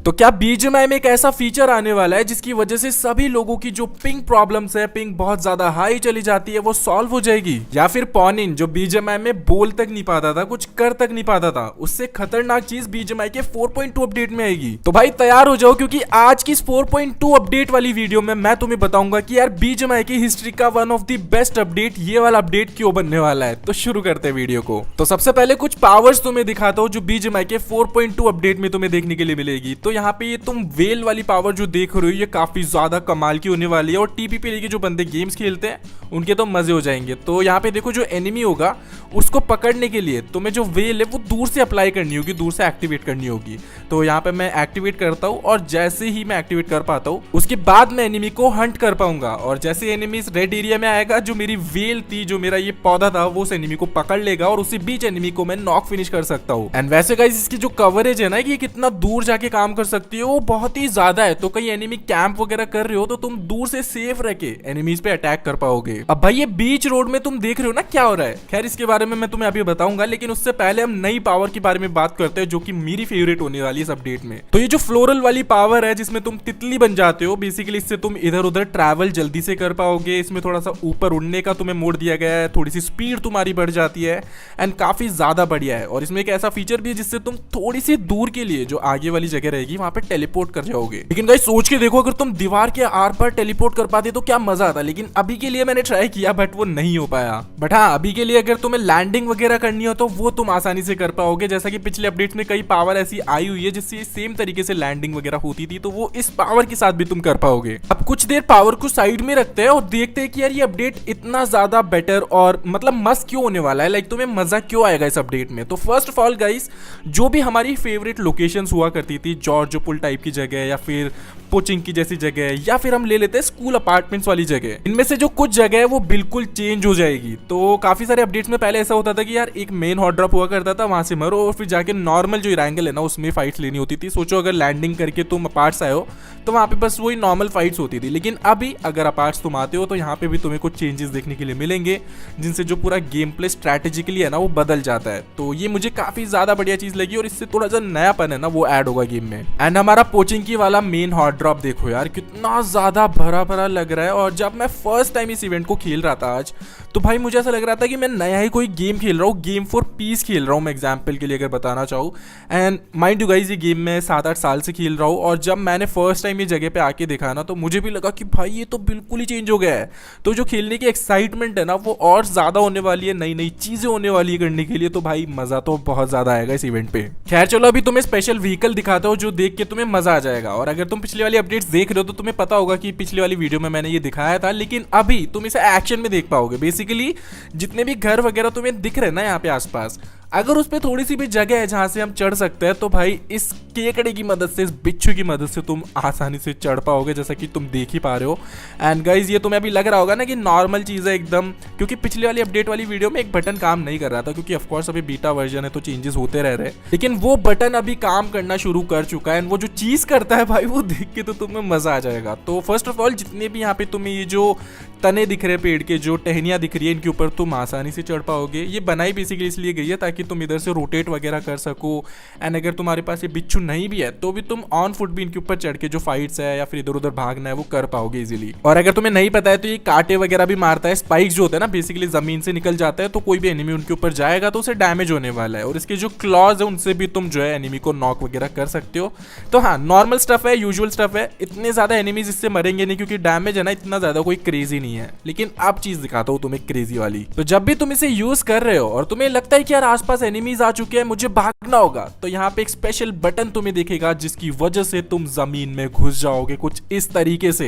तो क्या बीजीएमआई में एक ऐसा फीचर आने वाला है जिसकी वजह से सभी लोगों की जो पिंग प्रॉब्लम्स है, पिंग बहुत ज्यादा हाई चली जाती है, वो सॉल्व हो जाएगी? या फिर पॉनिन जो बीजीएमआई में बोल तक नहीं पाता था, कुछ कर तक नहीं पाता था, उससे खतरनाक चीज बीजीएमआई के 4.2 अपडेट में आएगी? तो भाई तैयार हो जाओ, क्योंकि आज की इस 4.2 अपडेट वाली वीडियो में मैं तुम्हें बताऊंगा कि यार बीजीएमआई की हिस्ट्री का one of the best update ये वाला अपडेट क्यों बनने वाला है। तो शुरू करते हैं वीडियो को। तो सबसे पहले कुछ पावर्स तुम्हें दिखाता हूं जो बीजीएमआई के 4.2 अपडेट में तुम्हें देखने के लिए मिलेगी। तो यहाँ पे ये तुम वेल वाली पावर जो देख रहे हो, ये काफी ज्यादा कमाल की होने वाली है और टीपीपी लेके जो बंदे गेम्स खेलते हैं उनके तो मजे हो जाएंगे। तो यहाँ पे देखो, जो एनिमी होगा उसको पकड़ने के लिए तुम्हें जो वेल है वो दूर से अप्लाई करनी होगी, दूर से एक्टिवेट करनी होगी। तो यहाँ पे मैं एक्टिवेट करता हूँ और जैसे ही मैं एक्टिवेट कर पाता हूँ उसके बाद मैं एनिमी को हंट कर पाऊंगा। और जैसे एनिमी इस रेड एरिया में आएगा, जो मेरी वेल थी, जो मेरा ये पौधा था, वो उस एनिमी को पकड़ लेगा और उसी बीच एनिमी को मैं नॉक फिनिश कर सकता हूँ। एंड वैसे गाइस इसकी जो कवरेज है ना, कि कितना दूर जाके काम कर सकती है, वो बहुत ही ज्यादा है। तो कहीं एनिमी कैंप वगैरह कर रहे हो तो तुम दूर से सेफ रह के एनिमीज पे अटैक कर पाओगे। अब भाई ये बीच रोड में तुम देख रहे हो ना क्या हो रहा है, खैर इसके बारे में मैं तुम्हें अभी बताऊंगा, लेकिन उससे पहले हम नई पावर के बारे में बात करते हैं जो कि मेरी फेवरेट होने वाली है इस अपडेट में। तो ये जो फ्लोरल वाली पावर है जिसमें तुम तितली बन जाते हो, बेसिकली इससे तुम इधर उधर ट्रैवल जल्दी से कर पाओगे। इसमें थोड़ा सा ऊपर उड़ने का तुम्हें मोड दिया गया है, थोड़ी सी स्पीड तुम्हारी बढ़ जाती है एंड काफी ज्यादा बढ़िया है। और इसमें एक ऐसा फीचर भी है जिससे तुम थोड़ी सी दूर के लिए जो आगे वाली जगह रहेगी वहां पे टेलीपोर्ट कर जाओगे। लेकिन गाइस सोच के देखो, अगर तुम दीवार के आर पार टेलीपोर्ट कर पाते तो क्या मजा आता। लेकिन अभी के लिए मैंने ट्राई किया बट वो नहीं हो पाया। बट हाँ, अभी के लिए अगर तुम्हें लैंडिंग वगैरह करनी हो तो वो तुम आसानी से कर पाओगे। जैसा कि पिछले अपडेट्स में कई पावर ऐसी आई हुई है जिससे सेम तरीके से लैंडिंग वगैरह होती थी, तो वो इस पावर के साथ भी तुम कर पाओगे। अब कुछ देर पावर को साइड में रखते हैं और देखते हैं कि यार ये अपडेट इतना ज्यादा बेटर और मतलब मस्त क्यों होने वाला है, लाइक तुम्हें मजा क्यों आएगा इस अपडेट में। तो फर्स्ट ऑफ ऑल गाइस, जो भी हमारी फेवरेट लोकेशंस हुआ करती थी, जॉर्ज पुल टाइप की जगह या फिर कोचिंग की जैसी जगह, या फिर हम ले लेते हैं स्कूल अपार्टमेंट्स वाली जगह, इनमें से जो कुछ जगह है वो बिल्कुल चेंज हो जाएगी। तो काफी सारे अपडेट्स में पहले ऐसा होता था कि यार एक मेन हॉट ड्रॉप हुआ करता था, वहां से मरो और फिर जाके नॉर्मल जो इरांगल है ना उसमें फाइट्स लेनी होती थी। सोचो अगर लैंडिंग करके तुम अपार्ट्स आए हो तो वहां पे बस वही नॉर्मल फाइट्स होती थी। लेकिन अभी अगर अपार्ट्स तुम आते हो तो यहाँ पे भी तुम्हें कुछ चेंजेस देखने के लिए मिलेंगे, जिनसे जो पूरा गेम प्ले स्ट्रैटेजिकली है ना वो बदल जाता है। तो ये मुझे काफी ज्यादा बढ़िया चीज लगी और इससे थोड़ा सा नयापन है ना वो ऐड होगा गेम में। एंड हमारा पोचिंकी वाला मेन हॉट ड्रॉप देखो यार, कितना ज्यादा भरा भरा लग रहा है। और जब मैं फर्स्ट टाइम इस इवेंट को खेल रहा था आज, तो भाई मुझे ऐसा लग रहा था कि मैं नया ही कोई गेम खेल रहा हूँ, गेम फॉर पीस खेल रहा हूँ मैं एग्जाम्पल के लिए अगर बताना चाहूँ। एंड माइंड यू गाइस, ये गेम मैं 7-8 साल से खेल रहा हूँ और जब मैंने फर्स्ट टाइम ये जगह पे आके देखा ना, तो मुझे भी लगा कि भाई ये तो बिल्कुल ही चेंज हो गया है। तो जो खेलने की एक्साइटमेंट है ना वो और ज्यादा होने वाली है, नई नई चीजें होने वाली है करने के लिए। तो भाई मजा तो बहुत ज्यादा आएगा इस इवेंट पे। खैर चलो, अभी तुम्हें स्पेशल व्हीकल दिखाता हूँ जो देख के तुम्हें मजा आ जाएगा। और अगर तुम पिछली वाली अपडेट्स देख रहे हो तो तुम्हें पता होगा कि पिछली वाली वीडियो में मैंने ये दिखाया था, लेकिन अभी तुम इसे एक्शन में देख पाओगे। बेसिकली जितने भी घर वगैरह तुम्हें दिख रहे हैं ना यहाँ पे आसपास, अगर उस पर थोड़ी सी भी जगह है जहां से हम चढ़ सकते हैं, तो भाई इस केकड़े की मदद से, इस बिच्छू की मदद से तुम आसानी से चढ़ पाओगे, जैसा कि तुम देख ही पा रहे हो। एंड गाइज ये तुम्हें अभी लग रहा होगा ना कि नॉर्मल चीज़ है एकदम, क्योंकि पिछली वाली अपडेट वाली वीडियो में एक बटन काम नहीं कर रहा था, क्योंकि ऑफकोर्स अभी बीटा वर्जन है तो चेंजेस होते रह रहे हैं। लेकिन वो बटन अभी काम करना शुरू कर चुका है एंड वो जो चीज़ करता है भाई, वो देख के तो तुम्हें मजा आ जाएगा। तो फर्स्ट ऑफ ऑल, जितने भी यहाँ पे तुम्हें ये जो तने दिख रहे हैं, पेड़ के जो टहनियाँ दिख रही है, इनके ऊपर तुम आसानी से चढ़ पाओगे। ये बनाई बेसिकली इसलिए गई है ताकि तुम इधर से रोटेट वगैरह कर सको। एंड अगर तुम्हारे पास ये बिच्छू नहीं भी है तो भी तुम ऑन फुट भी इनके ऊपर चढ़ के जो फाइट्स है या फिर इधर उधर भागना है वो कर पाओगे इजीली। और अगर तुम्हें नहीं पता है तो ये कांटे वगैरह भी मारता है, स्पाइक्स जो होता है ना बेसिकली जमीन से निकल जाता है, तो कोई भी एनिमी उनके ऊपर जाएगा तो उसे डैमेज होने वाला है। और इसके जो क्लॉज है उनसे भी तुम जो है एनिमी को नॉक वगैरह कर सकते हो। तो हाँ, नॉर्मल स्टफ है, यूजुअल स्टफ है, इतने ज्यादा एनिमीज इससे मरेंगे नहीं क्योंकि डैमेज है ना इतना ज्यादा कोई क्रेजी नहीं है। लेकिन अब चीज दिखाता हूँ तुम्हें क्रेजी वाली। तो जब भी तुम इसे यूज कर रहे हो और तुम्हें लगता है कि यार आसपास एनिमीज आ चुके हैं, मुझे भागना होगा, तो यहाँ पे एक स्पेशल बटन तुम्हें दिखेगा जिसकी वजह से तुम जमीन में घुस जाओगे कुछ इस तरीके से।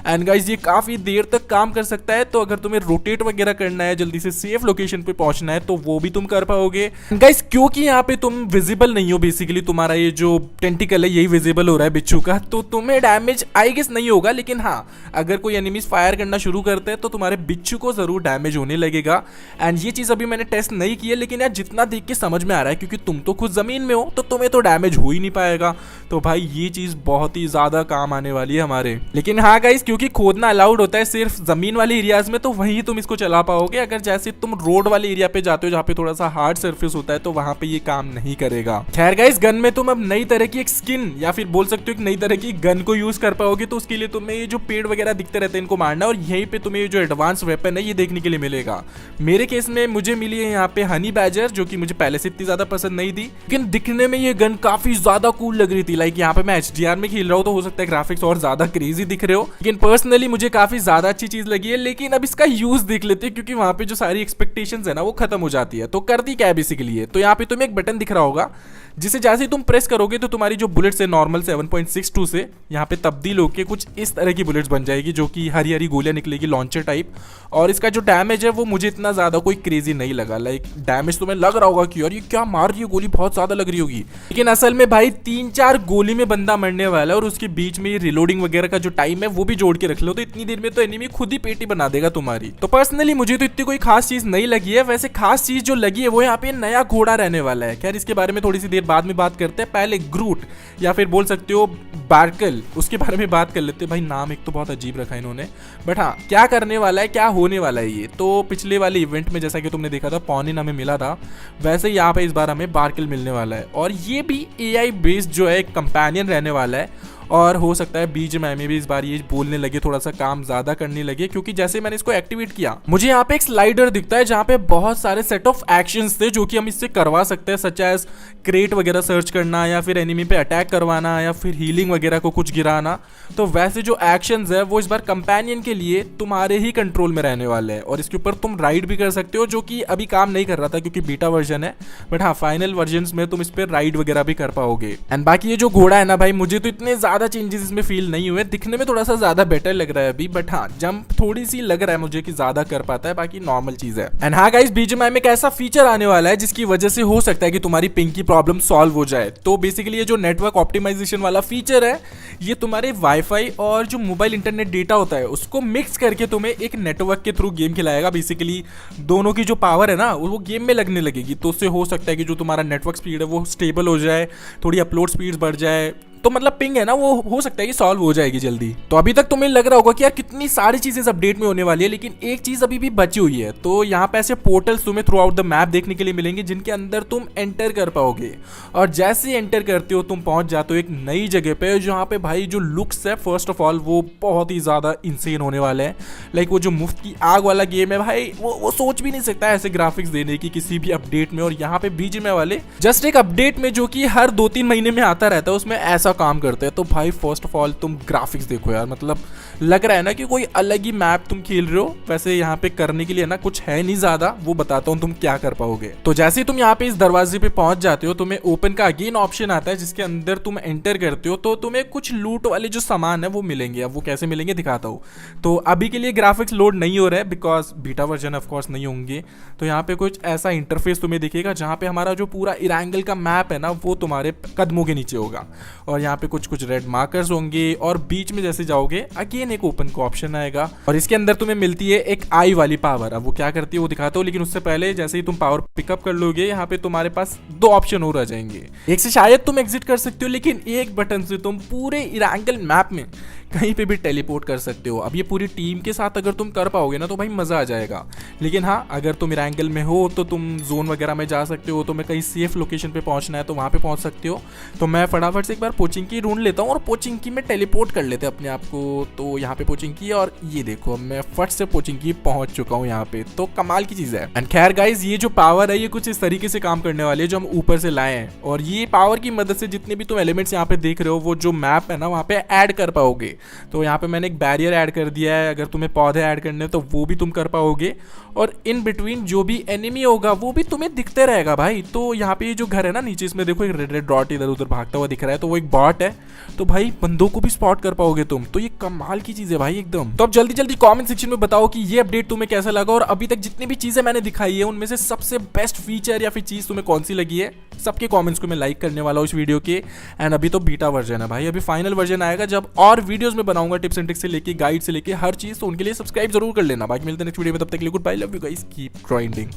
एंड गाइस ये काफी देर तक काम कर सकता है, तो अगर तुम्हें रोटेट वगैरह करना है, जल्दी से सेफ लोकेशन पे पहुंचना है, तो वो भी तुम कर पाओगे। गाइस क्योंकि यहाँ पे तुम विजिबल नहीं हो, बेसिकली तुम्हारा ये जो टेंटिकल है यही विजिबल हो रहा है बिच्छू का, तो तुम्हें डैमेज आई गेस नहीं होगा। लेकिन हाँ, अगर कोई एनिमीज फायर करना शुरू करते हैं तो तुम्हारे बिच्छू को जरूर डैमेज होने लगेगा। एंड ये चीज अभी मैंने टेस्ट नहीं की है, लेकिन यार जितना देख के समझ में आ रहा है क्योंकि तुम तो खुद जमीन में हो तो तुम्हें तो डैमेज हो ही नहीं पाएगा। तो भाई ये चीज बहुत ही ज्यादा काम आने वाली है हमारे। लेकिन हाँ गाइस, क्योंकि खोदना अलाउड होता है सिर्फ जमीन वाले एरियाज में, तो वहीं तुम इसको चला पाओगे। अगर जैसे तुम रोड वाले एरिया पे जाते हो जहाँ पे थोड़ा सा हार्ड सरफेस होता है तो वहां पे ये काम नहीं करेगा। खैर गाइस, गन में तुम अब नई तरह की एक स्किन या फिर बोल सकते हो एक नई तरह की गन को यूज कर पाओगे। तो उसके लिए तुम्हें ये जो पेड़ वगैरह दिखते रहते हैं इनको मारना, और यहीं पे तुम्हें जो एडवांस वेपन है ये देखने के लिए मिलेगा। मेरे केस में मुझे मिली है यहाँ पे हनी बैजर, जो कि मुझे पहले से इतनी ज्यादा पसंद नहीं थी, लेकिन दिखने में ये गन काफी ज्यादा कूल लग रही थी। लाइक यहाँ पे मैं HDR में खेल रहा हूँ तो हो सकता है ग्राफिक्स और ज्यादा क्रेजी दिख रहे हो, लेकिन पर्सनली मुझे काफी ज्यादा अच्छी चीज लगी है। लेकिन अब इसका यूज देख लेते हैं क्योंकि वहां पे जो सारी एक्सपेक्टेशंस है ना वो खत्म हो जाती है। तो कर दी क्या है बेसिकली है, तो यहाँ पे तुम्हें एक बटन दिख रहा होगा जिसे जैसे ही तुम प्रेस करोगे तो तुम्हारी जो बुलेट्स है नॉर्मल 7.62 से यहाँ पे तब्दील होकर कुछ इस तरह की बुलेट्स बन जाएगी, जो कि हरी हरी गोलियां निकलेगी लॉन्चर टाइप। और इसका जो डैमेज है वो मुझे इतना ज्यादा कोई क्रेजी नहीं लगा। लाइक डैमेज तुम्हें लग रहा होगा कि यार ये क्या मार रही है गोली, बहुत ज्यादा लग रही होगी, लेकिन असल में भाई 3-4 गोली में बंदा मरने वाला है। और उसके बीच में रिलोडिंग वगैरह का जो टाइम है वो भी जोड़ के रख लो, तो इतनी देर में तो एनिमी खुद ही पेटी बना देगा तुम्हारी। तो पर्सनली मुझे तो इतनी कोई खास चीज नहीं लगी है। वैसे खास चीज जो लगी है वो यहाँ पे नया घोड़ा रहने वाला है। खैर इसके बारे में थोड़ी सी देर बाद में बात करते हैं। पहले ग्रूट या फिर बोल सकते हो बार्कल, उसके बारे में बात कर लेते हैं। भाई नाम एक तो बहुत अजीब रखा है इन्होंने, बट हाँ क्या करने वाला है, क्या होने वाला है ये, तो पिछले वाले इवेंट में जैसा कि तुमने देखा था पॉनिन हमें मिला था, वैसे यहाँ पे इस बार हमें बार्कल मिलने वाला है। और ये भी AI बेस्ड जो है कंपेनियन रहने वाला है। और हो सकता है बीच में भी इस बार ये बोलने लगे, थोड़ा सा काम ज्यादा करने लगे, क्योंकि जैसे मैंने इसको एक्टिवेट किया मुझे यहाँ पे एक स्लाइडर दिखता है जहाँ पे बहुत सारे सेट ऑफ एक्शंस थे जो कि हम इससे करवा सकते हैं, सच एज क्रेट वगैरह सर्च करना या फिर एनिमी पे अटैक करवाना या फिर हीलिंग वगैरह को कुछ गिराना। तो वैसे जो एक्शंस है वो इस बार कंपेनियन के लिए तुम्हारे ही कंट्रोल में रहने वाले हैं, और इसके ऊपर तुम राइड भी कर सकते हो, जो कि अभी काम नहीं कर रहा था क्योंकि बीटा वर्जन है। बट हाँ फाइनल वर्जन में तुम इस पर राइड वगैरह भी कर पाओगे। एंड बाकी ये जो घोड़ा है ना भाई, मुझे तो इतने ज्यादा चेंजेस इसमें फील नहीं हुए, दिखने में थोड़ा सा ज्यादा बेटर लग रहा है अभी, बट हाँ जंप थोड़ी सी लग रहा है मुझे कि ज्यादा कर पाता है, बाकी नॉर्मल चीज है। एंड हाँ गाइस, BGMI में एक ऐसा फीचर आने वाला है जिसकी वजह से हो सकता है कि तुम्हारी पिंग की प्रॉब्लम सॉल्व हो जाए। तो बेसिकली ये जो नेटवर्क ऑप्टिमाइजेशन वाला फीचर है ये तुम्हारे वाईफाई और जो मोबाइल इंटरनेट डेटा होता है उसको मिक्स करके तुम्हें एक नेटवर्क के थ्रू गेम खिलाएगा। बेसिकली दोनों की जो पावर है ना वो गेम में लगने लगेगी, तो उससे हो सकता है कि जो तुम्हारा नेटवर्क स्पीड है वो स्टेबल हो जाए, थोड़ी अपलोड स्पीड बढ़ जाए, तो मतलब पिंग है ना वो हो सकता है कि सॉल्व हो जाएगी जल्दी। तो अभी तक तुम्हें लग रहा होगा कि यार कितनी सारी चीजें इस अपडेट में होने वाली है, लेकिन एक चीज अभी भी बची हुई है। तो यहाँ पे ऐसे पोर्टल्स तुम्हें थ्रू आउट द मैप देखने के लिए मिलेंगे जिनके अंदर तुम एंटर कर पाओगे, और जैसे ही एंटर करते हो तुम पहुंच जाते हो एक नई जगह पे जहाँ पे भाई जो लुक्स है फर्स्ट ऑफ ऑल वो बहुत ही ज्यादा इंसेन होने वाले हैं। लाइक वो जो मुफ्त की आग वाला गेम है भाई, वो सोच भी नहीं सकता ऐसे ग्राफिक्स देने की किसी भी अपडेट में। और यहाँ पे BGMI वाले जस्ट एक अपडेट में जो कि हर 2-3 महीने में आता रहता है उसमें ऐसा काम करते हैं। तो भाई फर्स्ट ऑफ ऑल तुम ग्राफिक्स देखो यार, मतलब लग रहा है ना कि कोई अलग ही मैप तुम खेल रहे हो। वैसे यहाँ पे करने के लिए ना कुछ है नहीं ज्यादा, वो बताता हूँ तुम क्या कर पाओगे। तो जैसे ही तुम यहाँ पे इस दरवाजे पे पहुंच जाते हो तुम्हें ओपन का अगेन ऑप्शन आता है जिसके अंदर तुम एंटर करते हो, तो तुम्हें कुछ लूट वाले जो सामान है वो मिलेंगे। अब वो कैसे मिलेंगे दिखाता हूँ। तो अभी के लिए ग्राफिक्स लोड नहीं हो रहा है because beta version of course नहीं होंगे। तो यहाँ पे कुछ ऐसा इंटरफेस तुम्हें दिखेगा जहाँ पे हमारा जो पूरा इरांगल का मैप है ना वो तुम्हारे कदमों के नीचे होगा, और यहाँ पे कुछ रेड मार्कर्स होंगे, और बीच में जैसे जाओगे अगेन एक ओपन का ऑप्शन आएगा, और इसके अंदर तुम्हें मिलती है एक आई वाली पावर। अब वो क्या करती है वो दिखाता हूँ, लेकिन उससे पहले जैसे ही तुम पावर पिकअप कर लोगे यहाँ पे तुम्हारे पास 2 ऑप्शन और आ जाएंगे। एक से शायद तुम एग्जिट कर सकते हो, लेकिन एक बटन से तुम पूरे इरांगल मैप में कहीं पे भी टेलीपोर्ट कर सकते हो। अब ये पूरी टीम के साथ अगर तुम कर पाओगे ना तो भाई मजा आ जाएगा। लेकिन हाँ अगर तुम इरांगल में हो तो तुम जोन वगैरह में जा सकते हो, तुम्हें कहीं सेफ लोकेशन पे पहुंचना है तो वहां पे पहुंच सकते हो। तो मैं फटाफट से एक बार पोचिंकी ढूंढ लेता हूँ और पोचिंकी में टेलीपोर्ट कर लेते हैं अपने आप को। तो यहाँ पे पोचिंकी, और ये देखो मैं फट से पोचिंकी पहुंच चुका हूँ यहाँ पे। तो कमाल की चीज है। एंड खैर गाइज, ये जो पावर है ये कुछ इस तरीके से काम करने वाली है जो हम ऊपर से लाए हैं, और ये पावर की मदद से जितने भी तुम एलिमेंट्स यहाँ पे देख रहे हो वो जो मैप है ना वहाँ पे ऐड कर पाओगे। तो यहाँ पे मैंने एक बैरियर ऐड कर दिया है, अगर तुम्हें पौधे ऐड करने हैं तो वो भी तुम कर पाओगे, और इन बिटवीन जो भी एनिमी होगा वो भी तुम्हें दिखते रहेगा भाई। तो यहाँ पे ये जो घर है ना नीचे, इसमें देखो एक रेड रेड डॉट इधर उधर भागता हुआ दिख रहा है, तो वो एक बॉट है। तो भाई बंदों को भी स्पॉट कर पाओगे तुम। तो ये कमाल की चीज है भाई एकदम। तो अब जल्दी जल्दी कमेंट सेक्शन में बताओ कि ये अपडेट तुम्हें कैसा लगा, और अभी तक जितनी भी चीजें मैंने दिखाई है उनमें से सबसे बेस्ट फीचर या फिर चीज तुम्हें कौन सी लगी है। सबके कमेंट्स को मैं लाइक करने वाला हूँ इस वीडियो के। एंड अभी तो बीटा वर्जन है भाई, अभी फाइनल वर्जन आएगा जब और वीडियोस में बनाऊंगा टिप्स एंड ट्रिक्स से लेके गाइड से लेके हर चीज, तो उनके लिए सब्सक्राइब जरूर कर लेना। बाकी मिलते हैं नेक्स्ट वीडियो में, तब तक के लिए good bye, love you guys, keep grinding.